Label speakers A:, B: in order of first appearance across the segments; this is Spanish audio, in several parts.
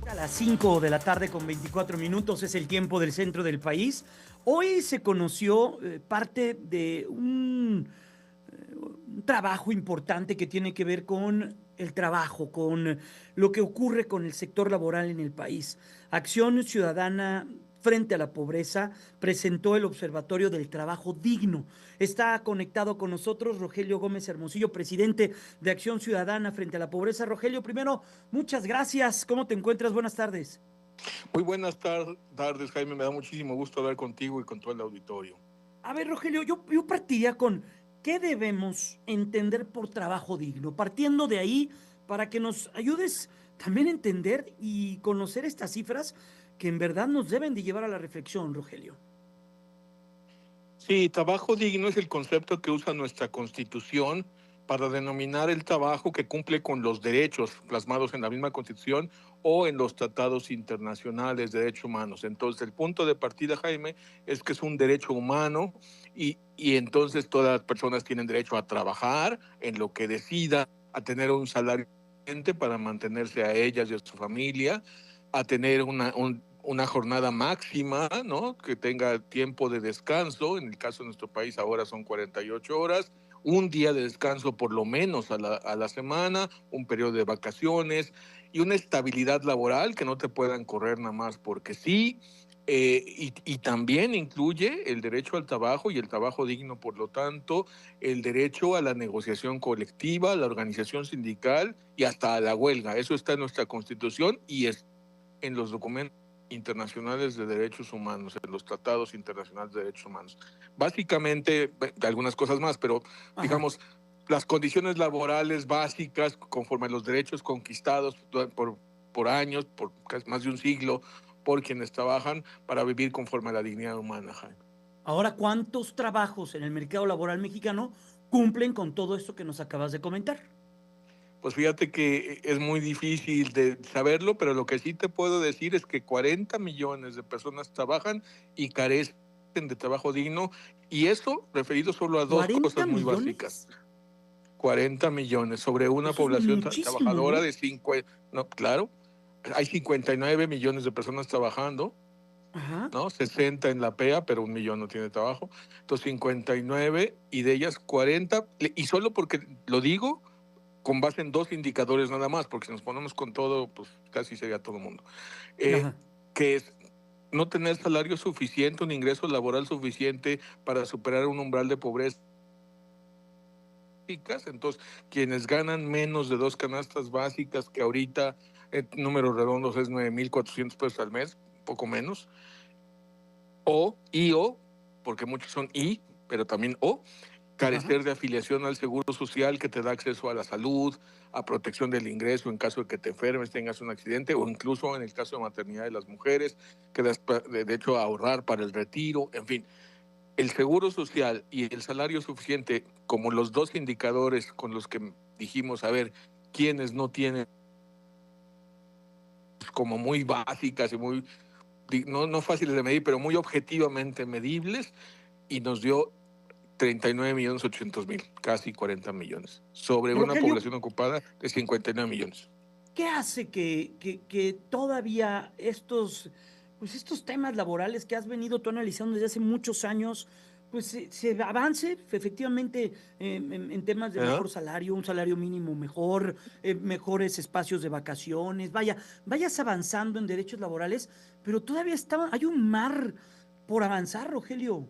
A: A las 5 de la tarde con 24 minutos es el tiempo del centro del país. Hoy se conoció parte de un trabajo importante que tiene que ver con el trabajo, con lo que ocurre con el sector laboral en el país. Acción Ciudadana frente a la pobreza presentó el Observatorio del Trabajo Digno. Está conectado con nosotros Rogelio Gómez Hermosillo, presidente de Acción Ciudadana frente a la pobreza. Rogelio, primero, muchas gracias. ¿Cómo te encuentras? Buenas tardes.
B: Muy buenas tardes, Jaime. Me da muchísimo gusto hablar contigo y con todo el auditorio.
A: A ver, Rogelio, yo partiría con qué debemos entender por trabajo digno, partiendo de ahí para que nos ayudes también a entender y conocer estas cifras que en verdad nos deben de llevar a la reflexión, Rogelio.
B: Sí, trabajo digno es el concepto que usa nuestra Constitución para denominar el trabajo que cumple con los derechos plasmados en la misma Constitución o en los tratados internacionales de derechos humanos. Entonces, el punto de partida, Jaime, es que es un derecho humano y entonces todas las personas tienen derecho a trabajar en lo que decida, a tener un salario para mantenerse a ellas y a su familia, a tener una jornada máxima, ¿no? Que tenga tiempo de descanso. En el caso de nuestro país ahora son 48 horas, un día de descanso por lo menos a la semana, un periodo de vacaciones y una estabilidad laboral, que no te puedan correr nada más porque sí. Y también incluye el derecho al trabajo y el trabajo digno, por lo tanto, el derecho a la negociación colectiva, a la organización sindical y hasta a la huelga. Eso está en nuestra Constitución y es en los documentos internacionales de derechos humanos, en los tratados internacionales de derechos humanos. Básicamente, algunas cosas más, pero
A: Ajá.
B: digamos, las condiciones laborales básicas conforme a los derechos conquistados por años, por más de un siglo, por quienes trabajan para vivir conforme a la dignidad humana, Jaime.
A: Ahora, ¿cuántos trabajos en el mercado laboral mexicano cumplen con todo esto que nos acabas de comentar?
B: Pues fíjate que es muy difícil de saberlo, pero lo que sí te puedo decir es que 40 millones de personas trabajan y carecen de trabajo digno, y eso referido solo a dos
A: ¿40
B: cosas muy básicas.
A: millones?
B: 40 millones sobre una
A: Eso es
B: población
A: muchísimo,
B: trabajadora
A: ¿no?
B: de 5, no, claro, hay 59 millones de personas trabajando,
A: Ajá,
B: ¿no? 60 en la PEA, pero un millón no tiene trabajo. Entonces 59 y de ellas 40, y solo porque lo digo, con base en dos indicadores nada más, porque si nos ponemos con todo, pues casi sería todo el mundo. Eh,
A: ajá.
B: que es no tener salario suficiente, un ingreso laboral suficiente para superar un umbral de pobreza. Entonces, quienes ganan menos de dos canastas básicas, que ahorita en números redondos es 9,400 pesos al mes, poco menos, o, porque muchos son pero también
A: Ajá.
B: carecer de afiliación al seguro social que te da acceso a la salud, a protección del ingreso en caso de que te enfermes, tengas un accidente, o incluso en el caso de maternidad de las mujeres, que das de hecho a ahorrar para el retiro, en fin. El seguro social y el salario suficiente, como los dos indicadores con los que dijimos, a ver, quienes no tienen, como muy básicas y muy, no fáciles de medir, pero muy objetivamente medibles, y nos dio 39,800,000, casi 40 millones, sobre una
A: Rogelio,
B: población ocupada de 59 millones.
A: ¿qué hace que todavía pues estos temas laborales que has venido tú analizando desde hace muchos años, pues se avance efectivamente en temas de
B: ¿Ah?
A: mejor salario, un salario mínimo mejor, mejores espacios de vacaciones, vayas avanzando en derechos laborales, pero todavía hay un mar por avanzar, Rogelio?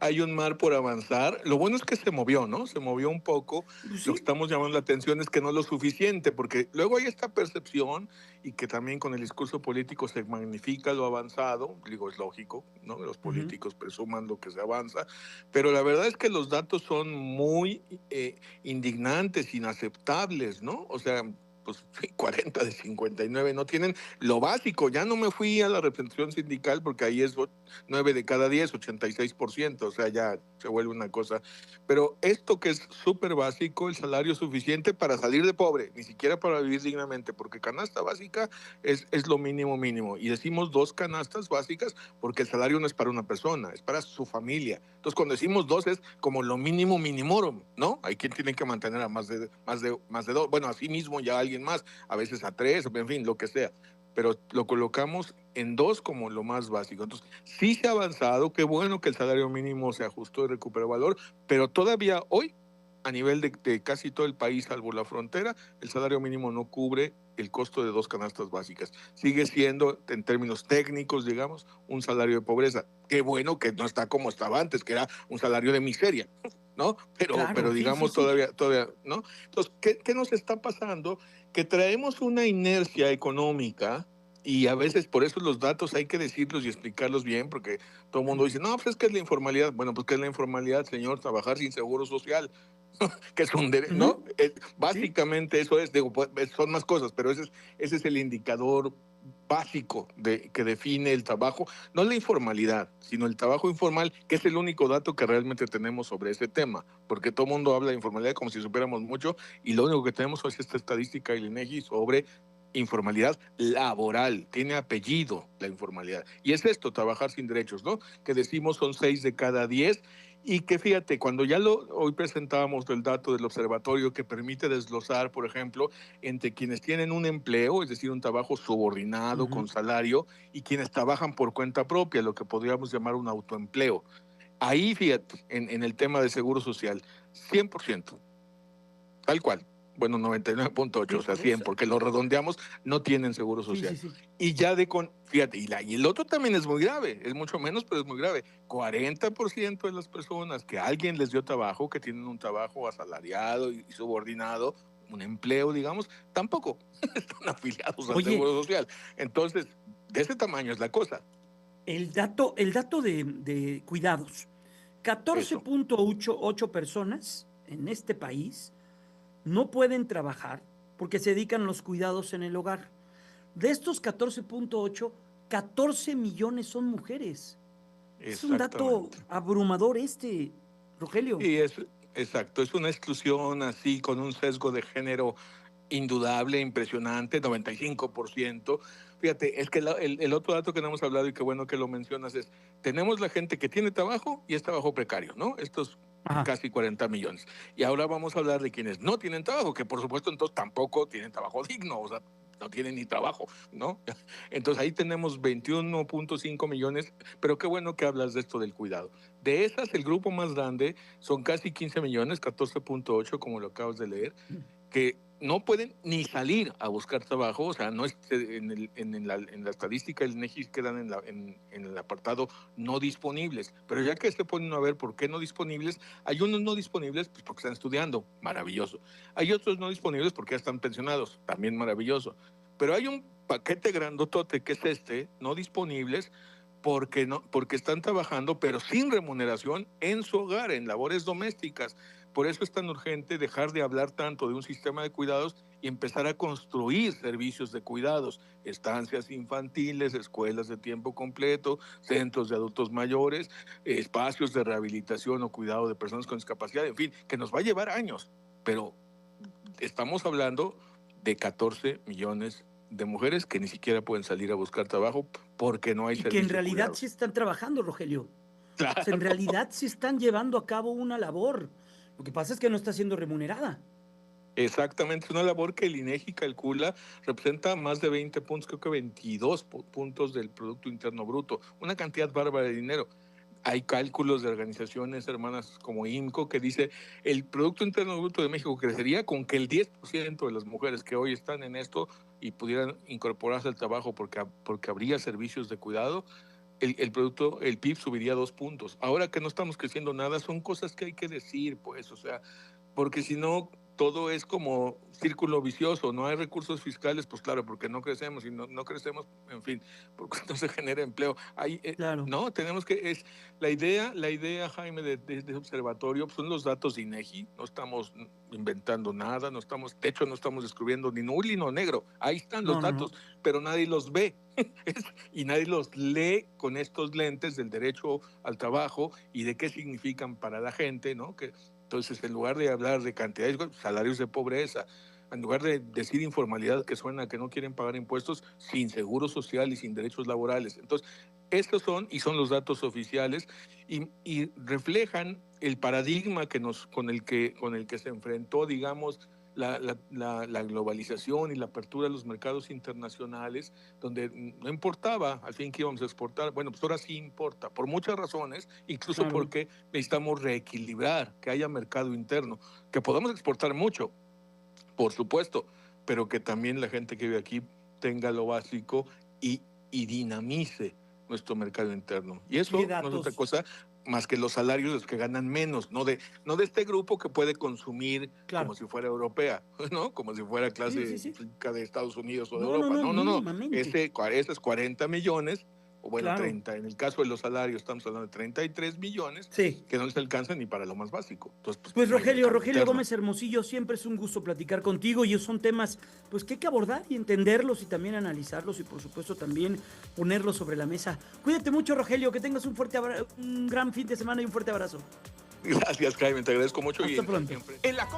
B: Hay un mar por avanzar. Lo bueno es que se movió, ¿no? Se movió un poco.
A: Pues
B: Lo que
A: sí.
B: estamos llamando la atención es que no es lo suficiente, porque luego hay esta percepción y que también con el discurso político se magnifica lo avanzado. Digo, es lógico, ¿no? Los
A: Ujú.
B: políticos presuman lo que se avanza, pero la verdad es que los datos son muy indignantes, inaceptables, ¿no? O sea, pues 40 de 59 no tienen lo básico. Ya no me fui a la representación sindical porque ahí es 9 de cada 10, 86%, o sea, ya se vuelve una cosa. Pero esto que es súper básico, el salario suficiente para salir de pobre, ni siquiera para vivir dignamente, porque canasta básica es lo mínimo mínimo. Y decimos dos canastas básicas porque el salario no es para una persona, es para su familia. Entonces, cuando decimos dos es como lo mínimo minimorum, ¿no? Hay quien tiene que mantener a más de dos. Bueno, así mismo ya alguien alguien más, a veces a 3, en fin, lo que sea, pero lo colocamos en 2 como lo más básico. Entonces, sí se ha avanzado, qué bueno que el salario mínimo se ajustó y recuperó valor, pero todavía hoy, a nivel de casi todo el país, salvo la frontera, el salario mínimo no cubre el costo de 2 canastas básicas. Sigue siendo, en términos técnicos, digamos, un salario de pobreza. Qué bueno que no está como estaba antes, que era un salario de miseria, ¿no?
A: Claro,
B: Pero
A: sí, sí,
B: digamos,
A: sí.
B: todavía, ¿no? Entonces, ¿qué nos está pasando? Que traemos una inercia económica y a veces por eso los datos hay que decirlos y explicarlos bien, porque todo el mundo dice, no, pues es que es la informalidad. Bueno, pues ¿qué es la informalidad, señor? Trabajar sin seguro social, que es un derecho,
A: Ujú,
B: ¿no?
A: sí.
B: Básicamente eso es, digo, pues, son más cosas, pero ese es el indicador básico que define el trabajo, no la informalidad, sino el trabajo informal, que es el único dato que realmente tenemos sobre ese tema, porque todo el mundo habla de informalidad como si supiéramos mucho, y lo único que tenemos es esta estadística del INEGI sobre informalidad laboral, tiene apellido la informalidad. Y es esto, trabajar sin derechos, ¿no? Que decimos son 6 de cada 10 y que fíjate, cuando hoy presentábamos el dato del observatorio que permite desglosar, por ejemplo, entre quienes tienen un empleo, es decir, un trabajo subordinado
A: Ujú.
B: con salario, y quienes trabajan por cuenta propia, lo que podríamos llamar un autoempleo. Ahí, fíjate, en el tema de seguro social, 100%, tal cual. Bueno, 99.8, o sea, 100,
A: Es,
B: porque lo redondeamos, no tienen seguro
A: sí, sí,
B: social.
A: sí.
B: Y ya fíjate, y el otro también es muy grave, es mucho menos, pero es muy grave. 40% de las personas que alguien les dio trabajo, que tienen un trabajo asalariado y subordinado, un empleo, digamos, tampoco están afiliados al
A: Oye,
B: seguro social. Entonces, de ese tamaño es la cosa.
A: el dato de cuidados.
B: Eso.
A: 14.8 personas en este país no pueden trabajar porque se dedican a los cuidados en el hogar. De estos 14.8, 14 millones son mujeres. Es un dato
B: Exactamente.
A: abrumador este, Rogelio.
B: Y es, exacto, es una exclusión así con un sesgo de género indudable, impresionante, 95%. Fíjate, es que el otro dato que no hemos hablado y qué bueno que lo mencionas es, tenemos la gente que tiene trabajo y es trabajo precario, ¿no? Estos
A: Ajá.
B: casi 40 millones. Y ahora vamos a hablar de quienes no tienen trabajo, que por supuesto entonces tampoco tienen trabajo digno, o sea, no tienen ni trabajo, ¿no? Entonces ahí tenemos 21.5 millones, pero qué bueno que hablas de esto del cuidado. De esas, el grupo más grande son casi 15 millones, 14.8, como lo acabas de leer, que no pueden ni salir a buscar trabajo, o sea, no es en la estadística del INEGI quedan en el apartado no disponibles, pero ya que se ponen a ver por qué no disponibles, hay unos no disponibles pues porque están estudiando, maravilloso. Hay otros no disponibles porque ya están pensionados, también maravilloso. Pero hay un paquete grandotote que es no disponibles, porque, no, porque están trabajando, pero sin remuneración en su hogar, en labores domésticas. Por eso es tan urgente dejar de hablar tanto de un sistema de cuidados y empezar a construir servicios de cuidados, estancias infantiles, escuelas de tiempo completo, centros de adultos mayores, espacios de rehabilitación o cuidado de personas con discapacidad, en fin, que nos va a llevar años, pero estamos hablando de 14 millones de mujeres que ni siquiera pueden salir a buscar trabajo porque no hay
A: Y que en
B: servicios de
A: realidad sí
B: cuidados.
A: están trabajando, Rogelio. O sea, en
B: Claro.
A: realidad sí están llevando a cabo una labor. Lo que pasa es que no está siendo remunerada.
B: Exactamente, es una labor que el INEGI calcula representa más de 20 puntos, creo que 22 puntos del Producto Interno Bruto, una cantidad bárbara de dinero. Hay cálculos de organizaciones hermanas como IMCO que dice el Producto Interno Bruto de México crecería con que el 10% de las mujeres que hoy están en esto y pudieran incorporarse al trabajo porque habría servicios de cuidado, el PIB subiría 2 puntos. Ahora que no estamos creciendo nada, son cosas que hay que decir, pues, o sea, porque si no, todo es como círculo vicioso, no hay recursos fiscales, pues claro, porque no crecemos y no crecemos, en fin, porque no se genera empleo.
A: Claro.
B: No, tenemos que, la idea, Jaime, de este observatorio pues, son los datos de INEGI, no estamos inventando nada, de hecho no estamos descubriendo ni nulo ni negro, ahí están los
A: No, no, no.
B: datos, pero nadie los ve. Y nadie los lee con estos lentes del derecho al trabajo y de qué significan para la gente, ¿no? Entonces, en lugar de hablar de cantidades, salarios de pobreza, en lugar de decir informalidad que suena que no quieren pagar impuestos, sin seguro social y sin derechos laborales. Entonces, estos son los datos oficiales y reflejan el paradigma con el que se enfrentó, digamos, la globalización y la apertura de los mercados internacionales, donde no importaba al fin que íbamos a exportar. Bueno, pues ahora sí importa, por muchas razones, incluso
A: Claro.
B: porque necesitamos reequilibrar, que haya mercado interno, que podamos exportar mucho, por supuesto, pero que también la gente que vive aquí tenga lo básico y dinamice nuestro mercado interno. Y
A: Qué
B: eso no es otra
A: datos.
B: cosa más que los salarios de los que ganan menos, no de este grupo que puede consumir como
A: Claro.
B: si fuera europea, ¿no? Como si fuera
A: Sí, sí,
B: clase
A: sí.
B: rica de Estados Unidos o de
A: No, no,
B: Europa.
A: no,
B: No, no, no.
A: mínimamente.
B: Esos 40 millones, o bueno,
A: Claro.
B: 30, en el caso de los salarios estamos hablando de 33 millones,
A: Sí.
B: que no les alcanza ni para lo más básico. Entonces, pues
A: Pues
B: no hay
A: Rogelio,
B: mercado
A: Rogelio
B: interno.
A: Gómez Hermosillo, siempre es un gusto platicar contigo y son temas pues que hay que abordar y entenderlos y también analizarlos y por supuesto también ponerlos sobre la mesa. Cuídate mucho, Rogelio, que tengas un gran fin de semana y un fuerte abrazo.
B: Gracias, Jaime, te agradezco mucho
A: Hasta
B: y
A: pronto.
B: siempre.
C: En la